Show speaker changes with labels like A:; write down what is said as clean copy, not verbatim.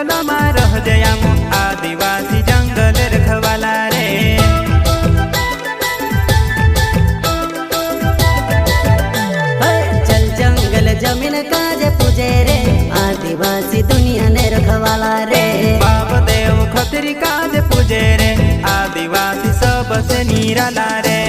A: जंगल में रह जयाम आदिवासी जंगल रखवाला रे।
B: चल जंगल जमीन काज पूजे रे आदिवासी दुनिया ने रखवाला रे।
A: बाप देव खतरी काज पूजे रे आदिवासी सबसे निराला रे।